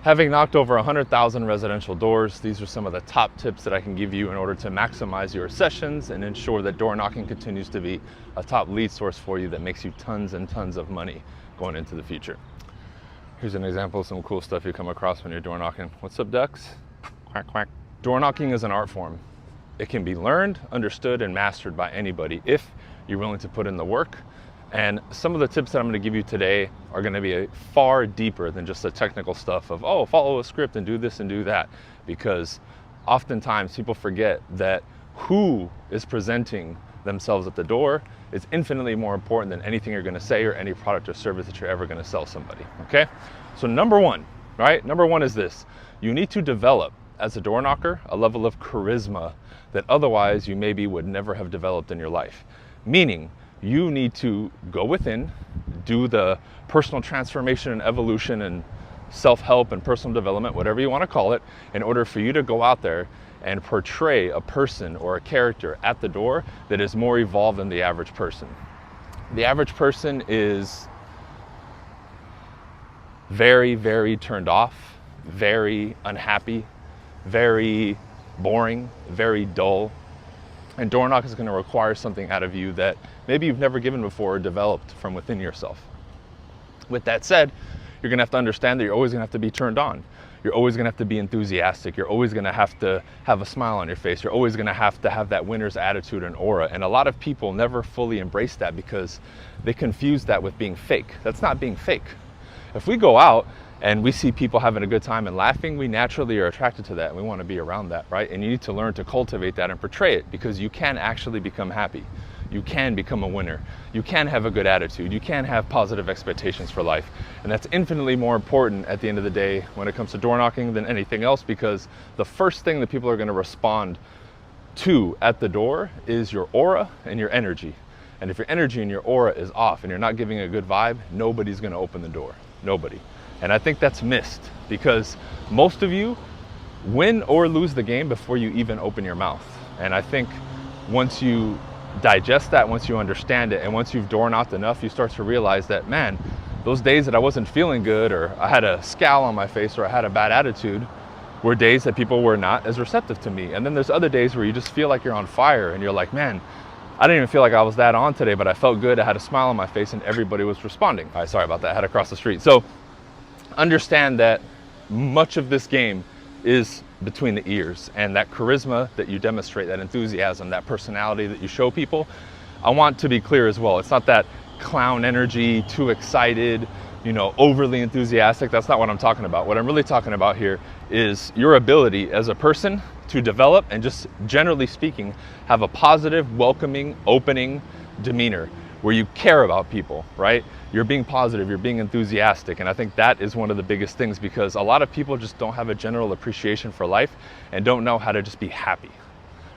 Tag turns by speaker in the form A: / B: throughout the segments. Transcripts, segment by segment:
A: Having knocked over 100,000 residential doors, these are some of the top tips that I can give you in order to maximize your sessions and ensure that door knocking continues to be a top lead source for you that makes you tons and tons of money going into the future. Here's an example of some cool stuff you come across when you're door knocking. What's up, ducks? Quack, quack. Door knocking is an art form. It can be learned, understood, and mastered by anybody if you're willing to put in the work. And some of the tips that I'm going to give you today are going to be far deeper than just the technical stuff of, oh, follow a script and do this and do that. Because oftentimes people forget that who is presenting themselves at the door is infinitely more important than anything you're going to say or any product or service that you're ever going to sell somebody. Okay? So number one, right? Number one is this. You need to develop, as a door knocker, a level of charisma that otherwise you maybe would never have developed in your life. Meaning, you need to go within, do the personal transformation and evolution and self-help and personal development, whatever you want to call it, in order for you to go out there and portray a person or a character at the door that is more evolved than the average person. The average person is very, very turned off, very unhappy, very boring, very dull. And door knock is going to require something out of you that maybe you've never given before or developed from within yourself. With that said, you're going to have to understand that you're always going to have to be turned on. You're always going to have to be enthusiastic. You're always going to have a smile on your face. You're always going to have that winner's attitude and aura. And a lot of people never fully embrace that because they confuse that with being fake. That's not being fake. If we go out and we see people having a good time and laughing, we naturally are attracted to that and we want to be around that, right? And you need to learn to cultivate that and portray it because you can actually become happy. You can become a winner. You can have a good attitude. You can have positive expectations for life. And that's infinitely more important at the end of the day when it comes to door knocking than anything else, because the first thing that people are going to respond to at the door is your aura and your energy. And if your energy and your aura is off and you're not giving a good vibe, nobody's going to open the door. Nobody. And I think that's missed because most of you win or lose the game before you even open your mouth. And I think once you digest that, once you understand it, and once you've door knocked enough, you start to realize that, man, those days that I wasn't feeling good or I had a scowl on my face or I had a bad attitude were days that people were not as receptive to me. And then there's other days where you just feel like you're on fire and you're like, man, I didn't even feel like I was that on today, but I felt good. I had a smile on my face and everybody was responding. All right, sorry about that. I had to cross the street. So understand that much of this game is between the ears, and that charisma that you demonstrate, that enthusiasm, that personality that you show people. I want to be clear as well. It's not that clown energy, too excited, overly enthusiastic. That's not what I'm talking about. What I'm really talking about here is your ability as a person to develop and just generally speaking, have a positive, welcoming, opening demeanor where you care about people, right? You're being positive, you're being enthusiastic. And I think that is one of the biggest things because a lot of people just don't have a general appreciation for life and don't know how to just be happy,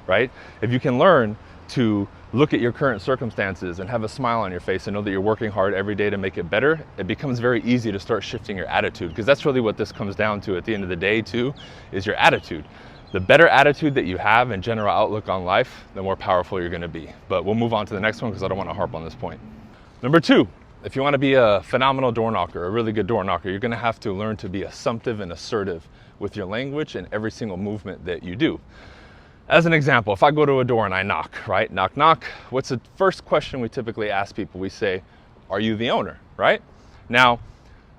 A: right? If you can learn to look at your current circumstances and have a smile on your face and know that you're working hard every day to make it better, it becomes very easy to start shifting your attitude, because that's really what this comes down to at the end of the day too, is your attitude. The better attitude that you have and general outlook on life, the more powerful you're going to be. But we'll move on to the next one because I don't want to harp on this point. Number two, if you want to be a phenomenal door knocker, a really good door knocker, you're going to have to learn to be assumptive and assertive with your language and every single movement that you do. As an example, if I go to a door and I knock, right? Knock, knock. What's the first question we typically ask people? We say, are you the owner, right? Now,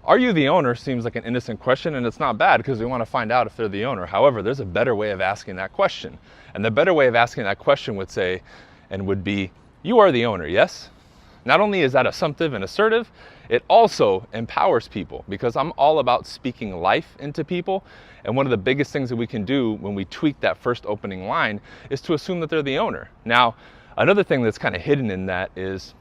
A: are you the owner seems like an innocent question, and it's not bad because we want to find out if they're the owner. However, there's a better way of asking that question. And the better way of asking that question would be, you are the owner, yes? Not only is that assumptive and assertive, it also empowers people, because I'm all about speaking life into people. And one of the biggest things that we can do when we tweak that first opening line is to assume that they're the owner. Now, another thing that's kind of hidden in that is,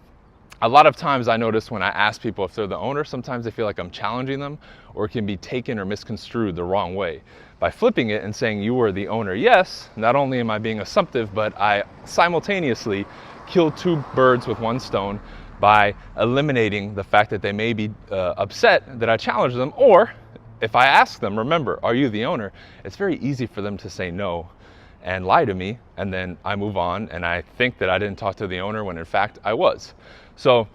A: a lot of times I notice when I ask people if they're the owner, sometimes they feel like I'm challenging them, or it can be taken or misconstrued the wrong way. By flipping it and saying you are the owner, yes, not only am I being assumptive, but I simultaneously kill two birds with one stone by eliminating the fact that they may be upset that I challenge them. Or if I ask them, remember, are you the owner? It's very easy for them to say no and lie to me, and then I move on and I think that I didn't talk to the owner when in fact I was. So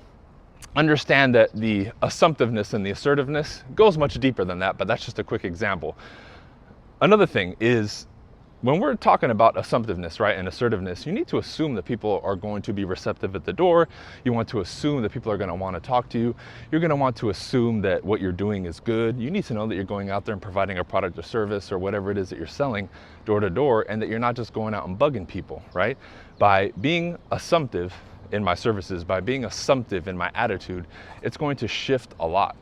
A: understand that the assumptiveness and the assertiveness goes much deeper than that, but that's just a quick example. Another thing is, when we're talking about assumptiveness, right, and assertiveness, you need to assume that people are going to be receptive at the door. You want to assume that people are going to want to talk to you. You're going to want to assume that what you're doing is good. You need to know that you're going out there and providing a product or service or whatever it is that you're selling door to door, and that you're not just going out and bugging people, right? By being assumptive in my services, by being assumptive in my attitude, it's going to shift a lot,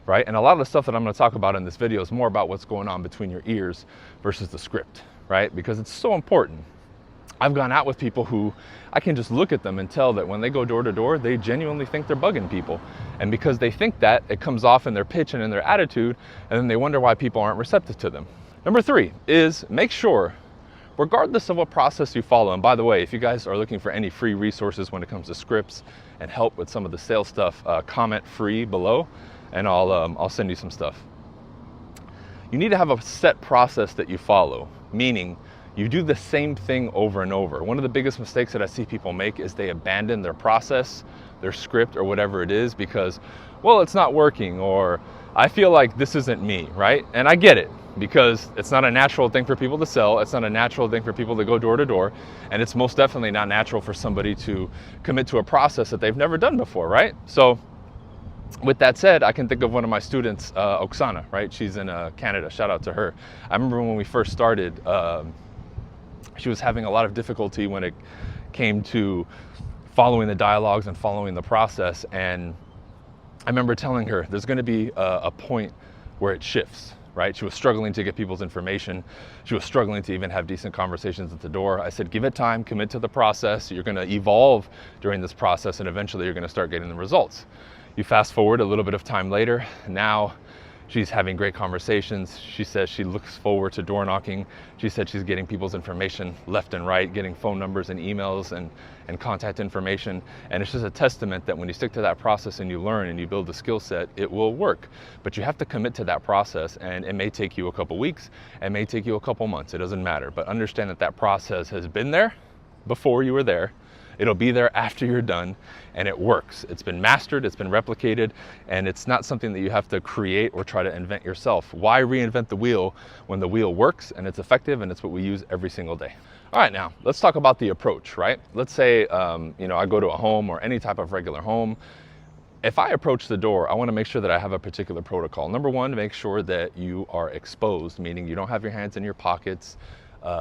A: right? And a lot of the stuff that I'm going to talk about in this video is more about what's going on between your ears versus the script, right? Because it's so important. I've gone out with people who I can just look at them and tell that when they go door to door, they genuinely think they're bugging people. And because they think that, it comes off in their pitch and in their attitude, and then they wonder why people aren't receptive to them. Number 3 is make sure, regardless of what process you follow, and by the way, if you guys are looking for any free resources when it comes to scripts and help with some of the sales stuff, comment free below, and I'll send you some stuff. You need to have a set process that you follow, meaning you do the same thing over and over. One of the biggest mistakes that I see people make is they abandon their process, their script, or whatever it is because, well, it's not working, or I feel like this isn't me, right? And I get it, because it's not a natural thing for people to sell. It's not a natural thing for people to go door to door. And it's most definitely not natural for somebody to commit to a process that they've never done before, right? So with that said, I can think of one of my students, Oksana, right? She's in Canada, shout out to her. I remember when we first started, she was having a lot of difficulty when it came to following the dialogues and following the process. And I remember telling her there's going to be a point where it shifts, right? She was struggling to get people's information. She was struggling to even have decent conversations at the door. I said, give it time, commit to the process. You're going to evolve during this process, and eventually you're going to start getting the results. You fast forward a little bit of time later, now she's having great conversations. She says she looks forward to door knocking. She said she's getting people's information left and right, getting phone numbers and emails and contact information. And it's just a testament that when you stick to that process and you learn and you build a skill set, it will work. But you have to commit to that process, and it may take you a couple weeks, it may take you a couple months, it doesn't matter. But understand that that process has been there before you were there. It'll be there after you're done, and it works. It's been mastered, it's been replicated, and it's not something that you have to create or try to invent yourself. Why reinvent the wheel when the wheel works and it's effective and it's what we use every single day? All right, now let's talk about the approach, right? Let's say, I go to a home or any type of regular home. If I approach the door, I want to make sure that I have a particular protocol. Number 1, make sure that you are exposed, meaning you don't have your hands in your pockets.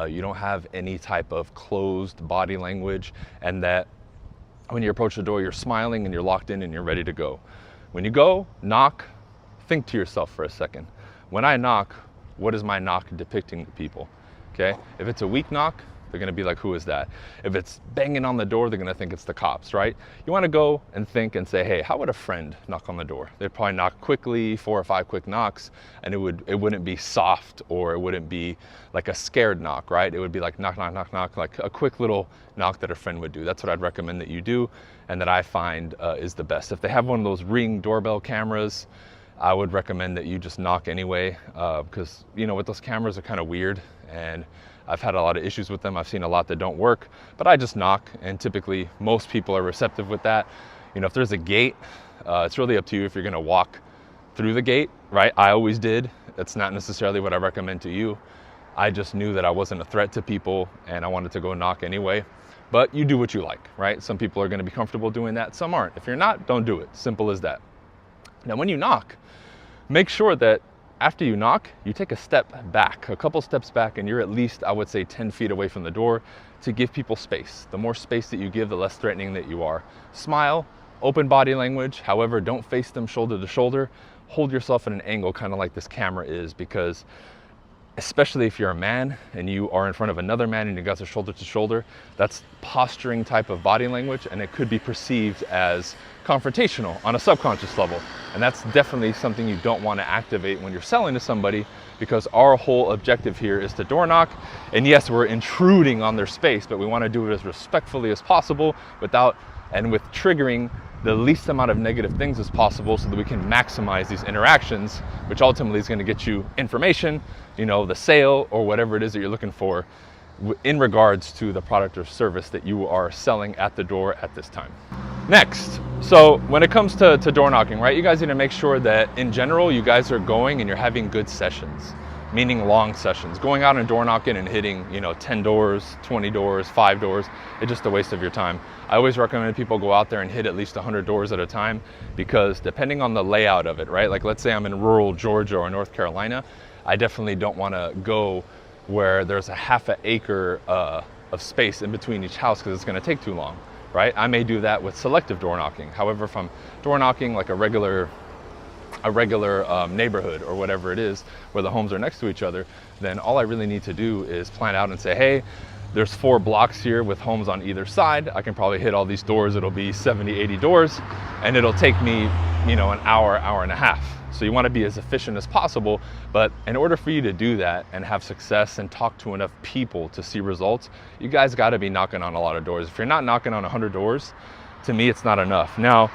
A: You don't have any type of closed body language, and that when you approach the door, you're smiling and you're locked in and you're ready to go. When you go, knock, think to yourself for a second. When I knock, what is my knock depicting to people? Okay? If it's a weak knock, they're gonna be like, who is that? If it's banging on the door, they're gonna think it's the cops, right? You wanna go and think and say, hey, how would a friend knock on the door? They'd probably knock quickly, 4 or 5 quick knocks, and it wouldn't be soft, or it wouldn't be like a scared knock, right? It would be like knock, knock, knock, knock, like a quick little knock that a friend would do. That's what I'd recommend that you do, and that I find is the best. If they have one of those Ring doorbell cameras, I would recommend that you just knock anyway, because with those cameras are kind of weird, and I've had a lot of issues with them. I've seen a lot that don't work, but I just knock, and typically most people are receptive with that. If there's a gate, it's really up to you if you're gonna walk through the gate, right? I always did. That's not necessarily what I recommend to you. I just knew that I wasn't a threat to people, and I wanted to go knock anyway. But you do what you like, right? Some people are gonna be comfortable doing that, some aren't. If you're not, don't do it. Simple as that. Now, when you knock, make sure that after you knock, you take a step back, a couple steps back, and you're at least, I would say, 10 feet away from the door to give people space. The more space that you give, the less threatening that you are. Smile, open body language. However, don't face them shoulder to shoulder. Hold yourself at an angle, kind of like this camera is, because especially if you're a man and you are in front of another man and you guys are shoulder to shoulder, that's posturing type of body language, and it could be perceived as confrontational on a subconscious level. And that's definitely something you don't want to activate when you're selling to somebody, because our whole objective here is to door knock. And yes, we're intruding on their space, but we want to do it as respectfully as possible with triggering the least amount of negative things as possible, so that we can maximize these interactions, which ultimately is going to get you information, the sale, or whatever it is that you're looking for in regards to the product or service that you are selling at the door at this time. Next, so when it comes to door knocking, right, you guys need to make sure that in general you guys are going and you're having good sessions, meaning long sessions. Going out and door knocking and hitting, 10 doors, 20 doors, 5 doors, it's just a waste of your time. I always recommend people go out there and hit at least 100 doors at a time, because depending on the layout of it, right, like let's say I'm in rural Georgia or North Carolina, I definitely don't want to go where there's a half an acre of space in between each house, because it's going to take too long. Right? I may do that with selective door knocking. However, if I'm door knocking like a regular neighborhood or whatever it is, where the homes are next to each other, then all I really need to do is plan out and say, hey, there's 4 blocks here with homes on either side. I can probably hit all these doors. It'll be 70, 80 doors, and it'll take me, an hour, hour and a half. So you want to be as efficient as possible, but in order for you to do that and have success and talk to enough people to see results, you guys got to be knocking on a lot of doors. If you're not knocking on 100 doors, to me, it's not enough. Now,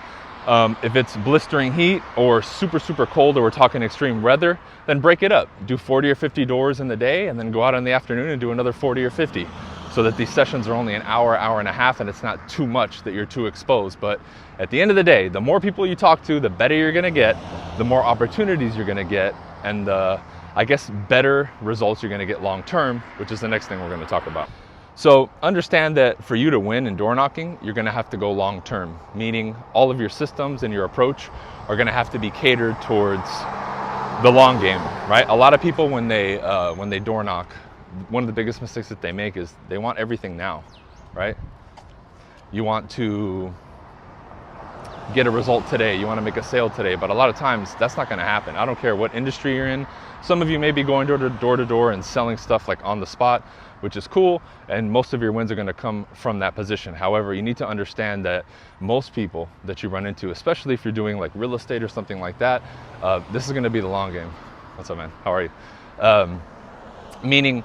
A: if it's blistering heat or super, super cold, or we're talking extreme weather, then break it up. Do 40 or 50 doors in the day, and then go out in the afternoon and do another 40 or 50. So that these sessions are only an hour, hour and a half, and it's not too much that you're too exposed. But at the end of the day, the more people you talk to, the better you're gonna get, the more opportunities you're gonna get, and I guess better results you're gonna get long term, which is the next thing we're gonna talk about. So understand that for you to win in door knocking, you're gonna have to go long term, meaning all of your systems and your approach are gonna have to be catered towards the long game, right? A lot of people, when they door knock, one of the biggest mistakes that they make is they want everything now, right? You want to get a result today, you want to make a sale today, but a lot of times that's not going to happen. I don't care what industry you're in. Some of you may be going door to door and selling stuff like on the spot, which is cool, and most of your wins are going to come from that position. However, you need to understand that most people that you run into, especially if you're doing like real estate or something like that, this is going to be the long game. What's up, man? How are you? Meaning,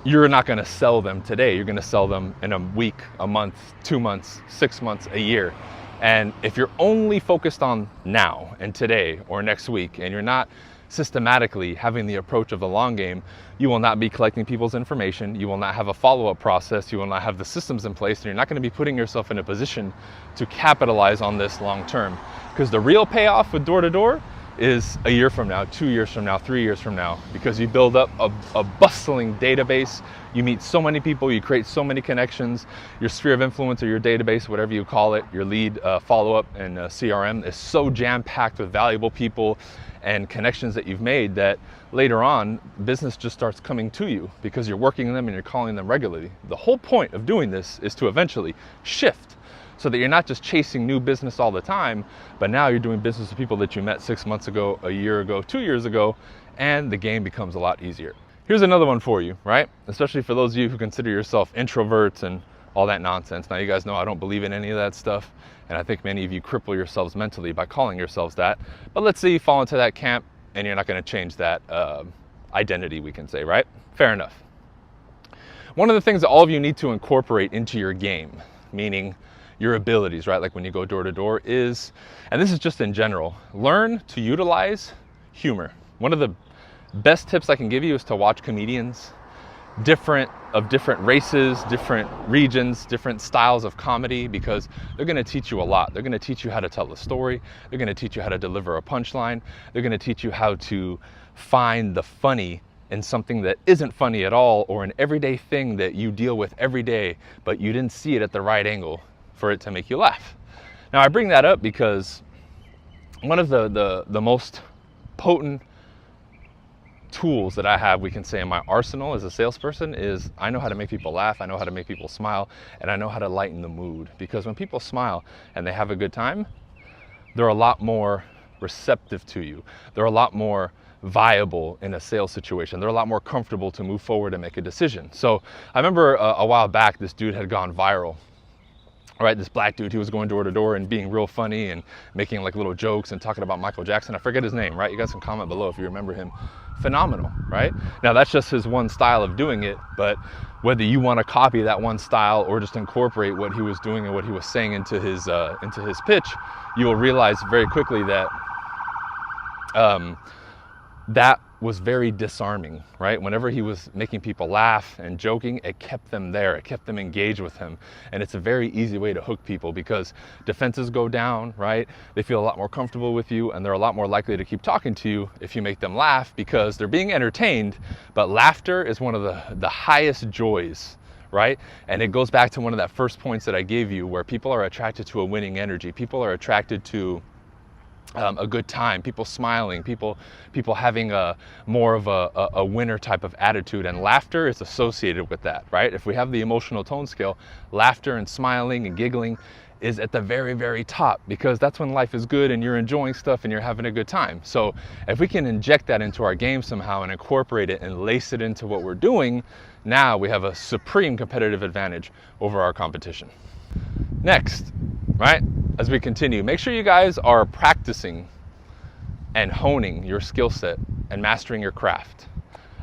A: you're not going to sell them today. You're going to sell them in a week, a month, 2 months, 6 months, a year. And if you're only focused on now and today or next week, and you're not systematically having the approach of the long game, you will not be collecting people's information. You will not have a follow-up process. You will not have the systems in place, and you're not going to be putting yourself in a position to capitalize on this long term. Because the real payoff with door to door is a year from now, 2 years from now, 3 years from now, because you build up a bustling database. You meet so many people, you create so many connections. Your sphere of influence, or your database, whatever you call it, your lead follow-up and CRM is so jam-packed with valuable people and connections that you've made that later on, business just starts coming to you because you're working them and you're calling them regularly. The whole point of doing this is to eventually shift, so that you're not just chasing new business all the time, but now you're doing business with people that you met 6 months ago, a year ago, 2 years ago, and the game becomes a lot easier. Here's another one for you, right? Especially for those of you who consider yourself introverts and all that nonsense. Now, you guys know I don't believe in any of that stuff, and I think many of you cripple yourselves mentally by calling yourselves that. But let's say you fall into that camp and you're not going to change that identity, we can say, right? Fair enough. One of the things that all of you need to incorporate into your game, meaning your abilities, right? Like when you go door to door, is, and this is just in general, learn to utilize humor. One of the best tips I can give you is to watch comedians, different races, different regions, different styles of comedy, because they're going to teach you a lot. They're going to teach you how to tell a story. They're going to teach you how to deliver a punchline. They're going to teach you how to find the funny in something that isn't funny at all, or an everyday thing that you deal with every day, but you didn't see it at the right angle for it to make you laugh. Now, I bring that up because one of the most potent tools that I have, we can say, in my arsenal as a salesperson is I know how to make people laugh, I know how to make people smile, and I know how to lighten the mood. Because when people smile and they have a good time, they're a lot more receptive to you. They're a lot more viable in a sales situation. They're a lot more comfortable to move forward and make a decision. So I remember a while back, this dude had gone viral. All right, this black dude, he was going door to door and being real funny and making like little jokes and talking about Michael Jackson. I forget his name, right? You guys can comment below if you remember him. Phenomenal, right? Now that's just his one style of doing it, but whether you want to copy that one style or just incorporate what he was doing and what he was saying into his pitch, you will realize very quickly that that was very disarming, right? Whenever he was making people laugh and joking, it kept them there, it kept them engaged with him. And it's a very easy way to hook people because defenses go down, right? They feel a lot more comfortable with you, and they're a lot more likely to keep talking to you if you make them laugh because they're being entertained. But laughter is one of the highest joys, right? And it goes back to one of that first points that I gave you, where people are attracted to a winning energy. People are attracted to a good time, people smiling, people having a more of a winner type of attitude, and laughter is associated with that, right? If we have the emotional tone scale, laughter and smiling and giggling is at the very, very top, because that's when life is good and you're enjoying stuff and you're having a good time. So if we can inject that into our game somehow and incorporate it and lace it into what we're doing, now we have a supreme competitive advantage over our competition. Next, right, as we continue, make sure you guys are practicing and honing your skill set and mastering your craft.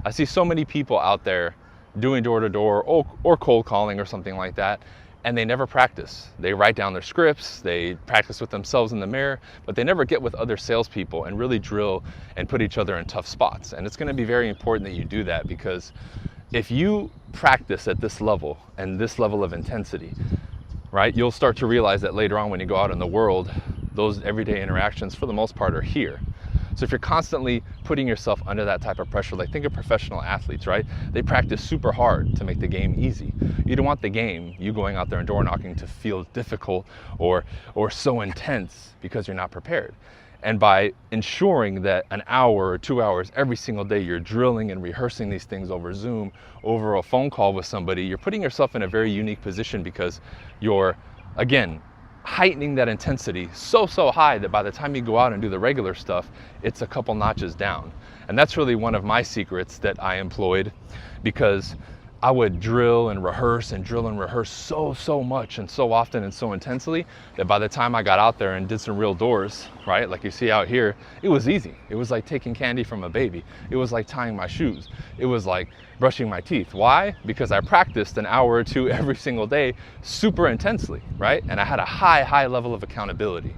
A: I see so many people out there doing door-to-door or cold calling or something like that, and they never practice. They write down their scripts, they practice with themselves in the mirror, but they never get with other salespeople and really drill and put each other in tough spots. And it's going to be very important that you do that, because if you practice at this level and this level of intensity, right, you'll start to realize that later on when you go out in the world, those everyday interactions for the most part are here. So if you're constantly putting yourself under that type of pressure, like think of professional athletes, right? They practice super hard to make the game easy. You don't want the game, you going out there and door knocking, to feel difficult or so intense because you're not prepared. And by ensuring that an hour or 2 hours every single day you're drilling and rehearsing these things over Zoom, over a phone call with somebody, you're putting yourself in a very unique position, because you're, again, heightening that intensity so high that by the time you go out and do the regular stuff, it's a couple notches down. And that's really one of my secrets that I employed, because I would drill and rehearse so much and so often and so intensely that by the time I got out there and did some real doors, right, like you see out here, it was easy. It was like taking candy from a baby. It was like tying my shoes. It was like brushing my teeth. Why? Because I practiced an hour or two every single day super intensely, right? And I had a high level of accountability.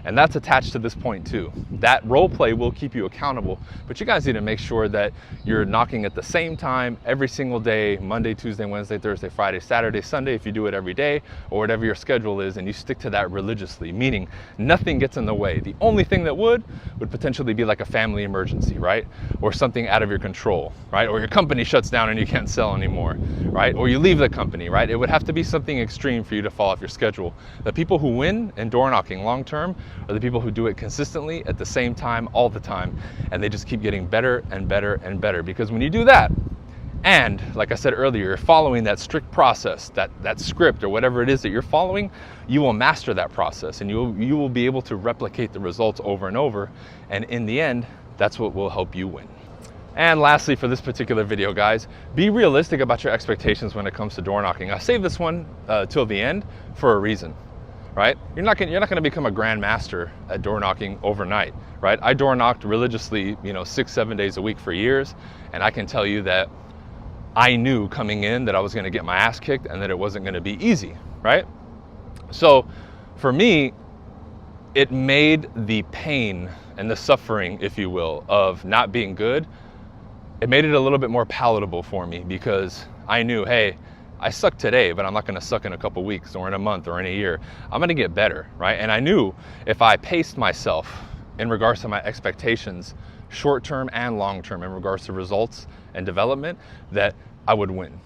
A: And that's attached to this point too. That role play will keep you accountable, but you guys need to make sure that you're knocking at the same time every single day, Monday, Tuesday, Wednesday, Thursday, Friday, Saturday, Sunday, if you do it every day, or whatever your schedule is, and you stick to that religiously, meaning nothing gets in the way. The only thing that would potentially be like a family emergency, right? Or something out of your control, right? Or your company shuts down and you can't sell anymore, right? Or you leave the company, right? It would have to be something extreme for you to fall off your schedule. The people who win in door knocking long term are the people who do it consistently at the same time all the time, and they just keep getting better and better and better. Because when you do that, and like I said earlier, you're following that strict process, that script or whatever it is that you're following, you will master that process, and you will be able to replicate the results over and over, and in the end, that's what will help you win. And lastly, for this particular video, guys, be realistic about your expectations when it comes to door knocking. I saved this one till the end for a reason. Right? You're not gonna become a grandmaster at door knocking overnight, right? I door knocked religiously, 6-7 days a week for years, and I can tell you that I knew coming in that I was gonna get my ass kicked and that it wasn't gonna be easy, right? So for me, it made the pain and the suffering, if you will, of not being good, it made it a little bit more palatable for me, because I knew, hey, I suck today, but I'm not going to suck in a couple weeks or in a month or in a year. I'm going to get better, right? And I knew if I paced myself in regards to my expectations, short-term and long-term, in regards to results and development, that I would win.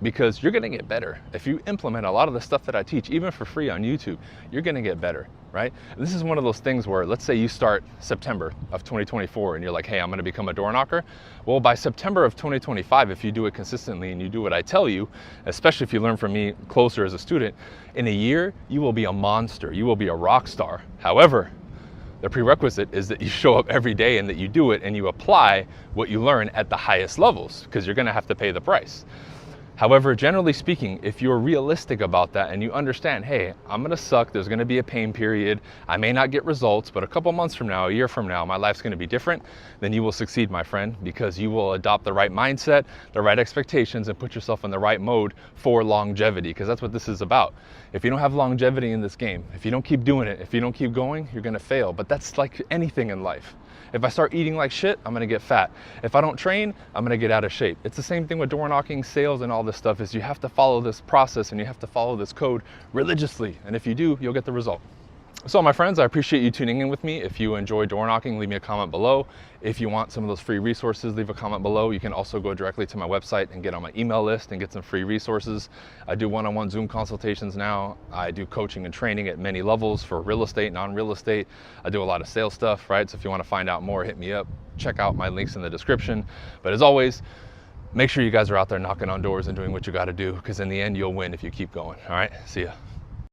A: Because you're going to get better. If you implement a lot of the stuff that I teach, even for free on YouTube, you're going to get better, right? And this is one of those things where, let's say you start September of 2024 and you're like, hey, I'm going to become a door knocker. Well, by September of 2025, if you do it consistently and you do what I tell you, especially if you learn from me closer as a student, in a year, you will be a monster. You will be a rock star. However, the prerequisite is that you show up every day and that you do it and you apply what you learn at the highest levels, because you're going to have to pay the price. However, generally speaking, if you're realistic about that and you understand, hey, I'm gonna suck, there's gonna be a pain period, I may not get results, but a couple months from now, a year from now, my life's gonna be different, then you will succeed, my friend, because you will adopt the right mindset, the right expectations, and put yourself in the right mode for longevity, because that's what this is about. If you don't have longevity in this game, if you don't keep doing it, if you don't keep going, you're gonna fail. But that's like anything in life. If I start eating like shit, I'm gonna get fat. If I don't train, I'm gonna get out of shape. It's the same thing with door knocking, sales, and all this stuff. Is you have to follow this process and you have to follow this code religiously. And if you do, you'll get the result. So my friends, I appreciate you tuning in with me. If you enjoy door knocking, leave me a comment below. If you want some of those free resources, leave a comment below. You can also go directly to my website and get on my email list and get some free resources. I do one-on-one Zoom consultations now. I do coaching and training at many levels for real estate, non-real estate. I do a lot of sales stuff, right? So if you want to find out more, hit me up. Check out my links in the description. But as always, make sure you guys are out there knocking on doors and doing what you got to do, because in the end, you'll win if you keep going. All right, see ya.